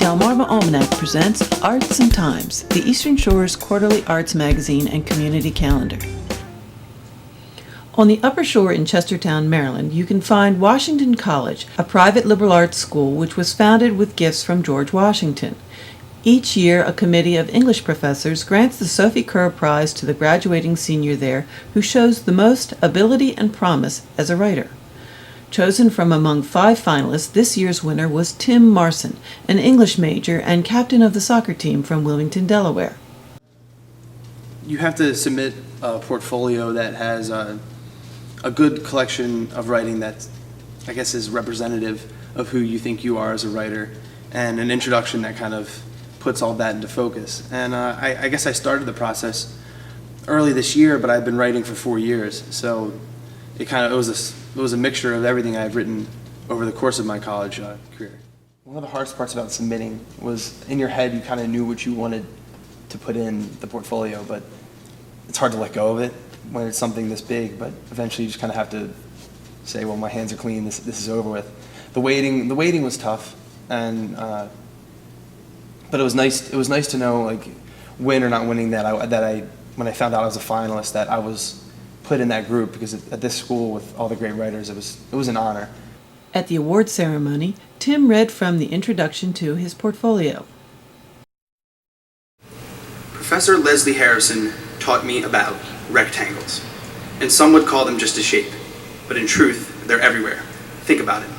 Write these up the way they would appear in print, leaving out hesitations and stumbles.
Delmarva Almanac presents Arts and Times, the Eastern Shore's quarterly arts magazine and community calendar. On the Upper Shore in Chestertown, Maryland, you can find Washington College, a private liberal arts school which was founded with gifts from George Washington. Each year, a committee of English professors grants the Sophie Kerr Prize to the graduating senior there who shows the most ability and promise as a writer. Chosen from among 5 finalists, this year's winner was Tim Marcin, an English major and captain of the soccer team from Wilmington, Delaware. You have to submit a portfolio that has a good collection of writing that, I guess, is representative of who you think you are as a writer, and an introduction that kind of puts all that into focus. And I guess I started the process early this year, but I've been writing for 4 years, so it was a mixture of everything I've written over the course of my college career. One of the hardest parts about submitting was, in your head, you kind of knew what you wanted to put in the portfolio, but it's hard to let go of it when it's something this big. But eventually, you just kind of have to say, "Well, my hands are clean. This is over with." The waiting was tough, and but it was nice. It was nice to know, like, win or not winning, that I when I found out I was a finalist, that I was put in that group, because at this school with all the great writers, it was an honor. At the award ceremony, Tim read from the introduction to his portfolio. Professor Leslie Harrison taught me about rectangles, and some would call them just a shape, but in truth, they're everywhere. Think about it.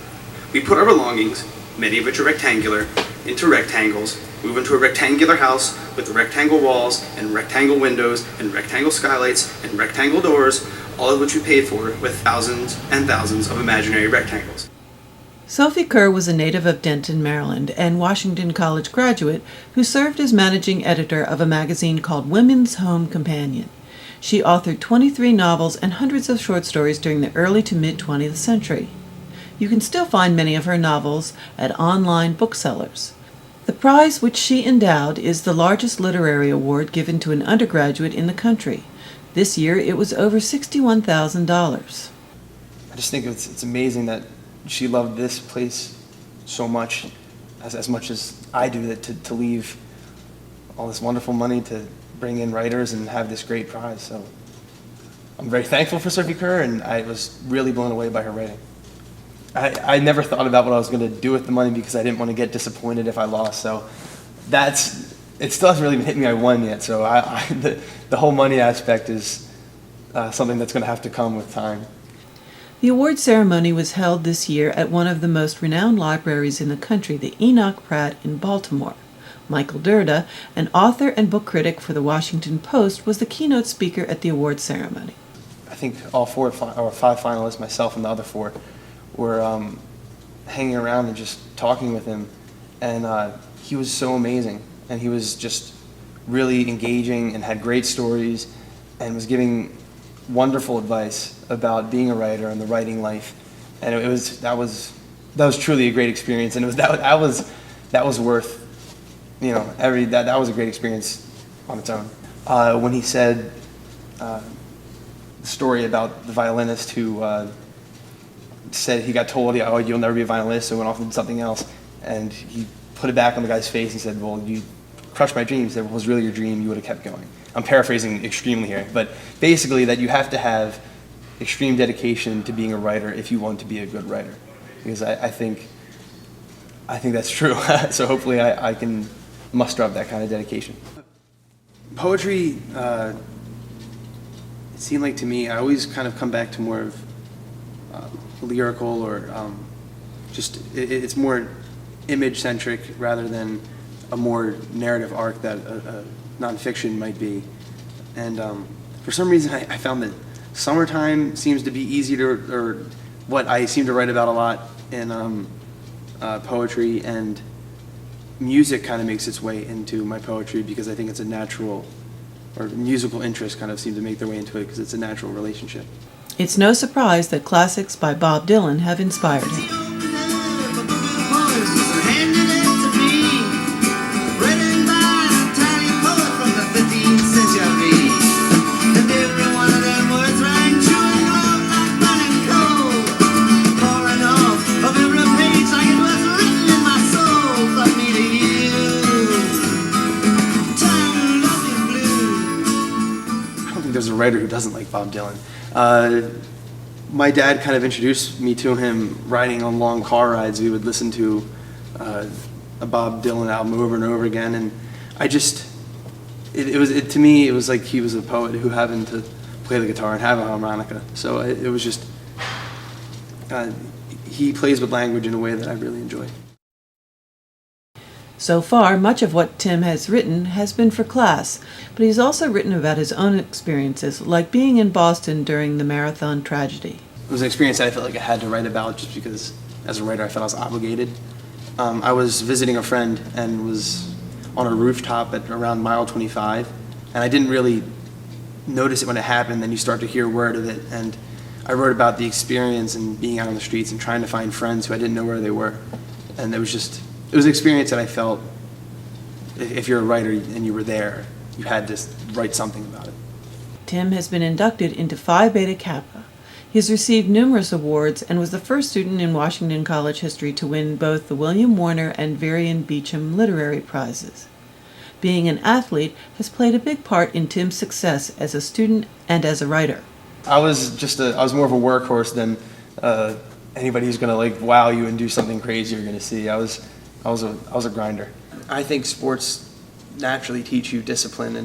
We put our belongings, many of which are rectangular, into rectangles, move into a rectangular house with rectangle walls and rectangle windows and rectangle skylights and rectangle doors, all of which we paid for with thousands and thousands of imaginary rectangles. Sophie Kerr was a native of Denton, Maryland, and Washington College graduate who served as managing editor of a magazine called Women's Home Companion. She authored 23 novels and hundreds of short stories during the early to mid-20th century. You can still find many of her novels at online booksellers. The prize which she endowed is the largest literary award given to an undergraduate in the country. This year it was over $61,000. I just think it's amazing that she loved this place so much, as much as I do, that to leave all this wonderful money to bring in writers and have this great prize. So I'm very thankful for Sophie Kerr, and I was really blown away by her writing. I never thought about what I was going to do with the money, because I didn't want to get disappointed if I lost. So it still hasn't really hit me I won yet. So the whole money aspect is something that's going to have to come with time. The award ceremony was held this year at one of the most renowned libraries in the country, the Enoch Pratt in Baltimore. Michael Durda, an author and book critic for the Washington Post, was the keynote speaker at the award ceremony. I think all 5 finalists, myself and the other 4, were hanging around and just talking with him, and he was so amazing, and he was just really engaging and had great stories and was giving wonderful advice about being a writer and the writing life, and that was truly a great experience, and that was worth, that was a great experience on its own. When he said the story about the violinist who said he got told, "Oh, you'll never be a violinist," so went off and did something else, and he put it back on the guy's face and said, "Well, you crushed my dreams. If it was really your dream, you would have kept going." I'm paraphrasing extremely here, but basically that you have to have extreme dedication to being a writer if you want to be a good writer, because I think that's true. So hopefully I can muster up that kind of dedication. Poetry, it seemed like to me, I always kind of come back to more of lyrical, or it's more image-centric rather than a more narrative arc that a nonfiction might be. And for some reason, I found that summertime seems to be easy or what I seem to write about a lot in poetry, and music kind of makes its way into my poetry, because I think it's a natural, or musical interests kind of seem to make their way into it because it's a natural relationship. It's no surprise that classics by Bob Dylan have inspired him. Pouring off of every page like it was written in my soul. Thought me to hear writer who doesn't like Bob Dylan? My dad kind of introduced me to him riding on long car rides. We would listen to a Bob Dylan album over and over again, and I just, to me, it was like he was a poet who happened to play the guitar and have a harmonica. So it was just, he plays with language in a way that I really enjoy. So far, much of what Tim has written has been for class, but he's also written about his own experiences, like being in Boston during the marathon tragedy. It was an experience that I felt like I had to write about just because, as a writer, I felt I was obligated. I was visiting a friend and was on a rooftop at around mile 25, and I didn't really notice it when it happened. Then you start to hear word of it, and I wrote about the experience and being out on the streets and trying to find friends who I didn't know where they were. And it was an experience that I felt, if you're a writer and you were there, you had to write something about it. Tim has been inducted into Phi Beta Kappa. He has received numerous awards and was the first student in Washington College history to win both the William Warner and Varian Beecham literary prizes. Being an athlete has played a big part in Tim's success as a student and as a writer. I was more of a workhorse than anybody who's going to wow you and do something crazy you're going to see. I was a grinder. I think sports naturally teach you discipline,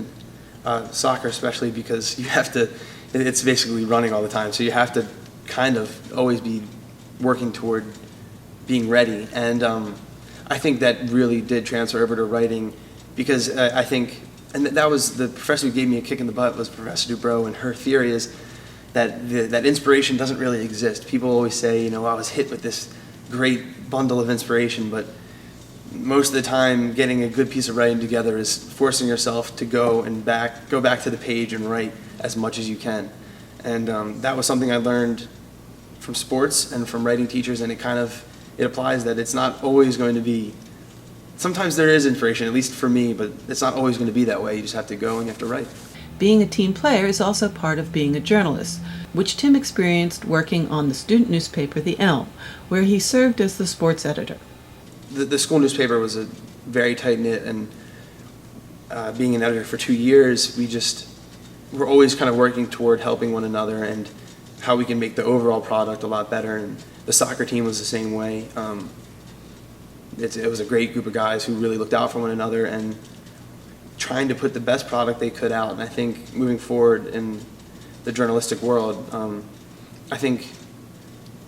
and soccer especially, because you have to, it's basically running all the time, so you have to kind of always be working toward being ready. And I think that really did transfer over to writing, because I think, and that was the professor who gave me a kick in the butt was Professor Dubrow, and her theory is that that inspiration doesn't really exist. People always say, I was hit with this great bundle of inspiration, but most of the time getting a good piece of writing together is forcing yourself to go back to the page and write as much as you can. And that was something I learned from sports and from writing teachers, and it applies that it's not always going to be, sometimes there is inspiration, at least for me, but it's not always going to be that way. You just have to go and you have to write. Being a team player is also part of being a journalist, which Tim experienced working on the student newspaper The Elm, where he served as the sports editor. The school newspaper was a very tight-knit, and being an editor for 2 years, we're always kind of working toward helping one another and how we can make the overall product a lot better. And the soccer team was the same way. It was a great group of guys who really looked out for one another and trying to put the best product they could out. And I think moving forward in the journalistic world, I think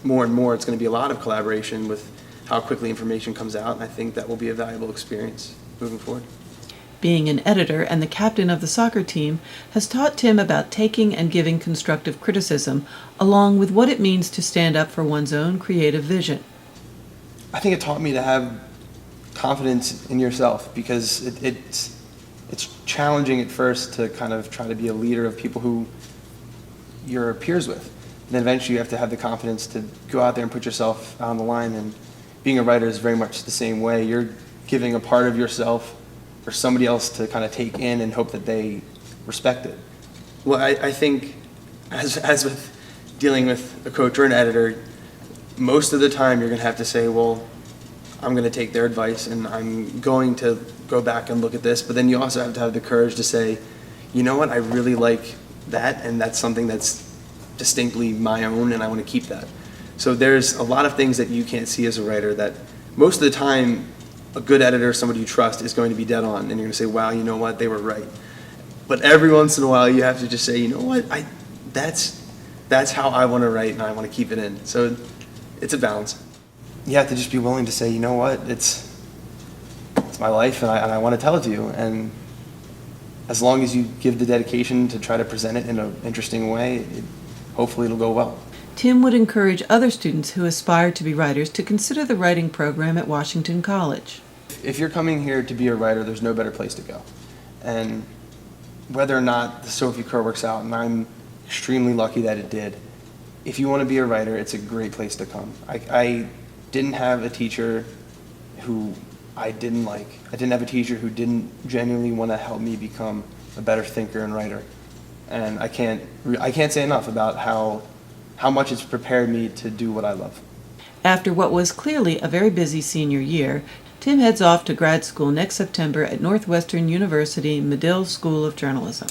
more and more it's going to be a lot of collaboration with how quickly information comes out, and I think that will be a valuable experience moving forward. Being an editor and the captain of the soccer team has taught Tim about taking and giving constructive criticism, along with what it means to stand up for one's own creative vision. I think it taught me to have confidence in yourself, because it's challenging at first to kind of try to be a leader of people who you're peers with. And then eventually you have to have the confidence to go out there and put yourself on the line, and being a writer is very much the same way. You're giving a part of yourself for somebody else to kind of take in and hope that they respect it. Well, I think as with dealing with a coach or an editor, most of the time you're going to have to say, well, I'm going to take their advice and I'm going to go back and look at this. But then you also have to have the courage to say, you know what, I really like that, and that's something that's distinctly my own, and I want to keep that. So there's a lot of things that you can't see as a writer that most of the time a good editor, somebody you trust, is going to be dead on, and you're going to say, wow, you know what, they were right. But every once in a while you have to just say, you know what, that's how I want to write, and I want to keep it in. So it's a balance. You have to just be willing to say, you know what, it's my life, and I want to tell it to you. And as long as you give the dedication to try to present it in an interesting way, hopefully it'll go well. Tim would encourage other students who aspire to be writers to consider the writing program at Washington College. If you're coming here to be a writer, there's no better place to go. And whether or not the Sophie Kerr works out, and I'm extremely lucky that it did, if you want to be a writer, it's a great place to come. I didn't have a teacher who I didn't like. I didn't have a teacher who didn't genuinely want to help me become a better thinker and writer. And I can't say enough about how much it's prepared me to do what I love. After what was clearly a very busy senior year, Tim heads off to grad school next September at Northwestern University Medill School of Journalism.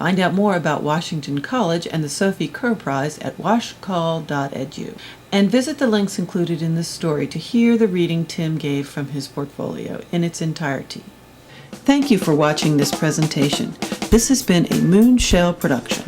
Find out more about Washington College and the Sophie Kerr Prize at washcall.edu. And visit the links included in this story to hear the reading Tim gave from his portfolio in its entirety. Thank you for watching this presentation. This has been a Moonshell production.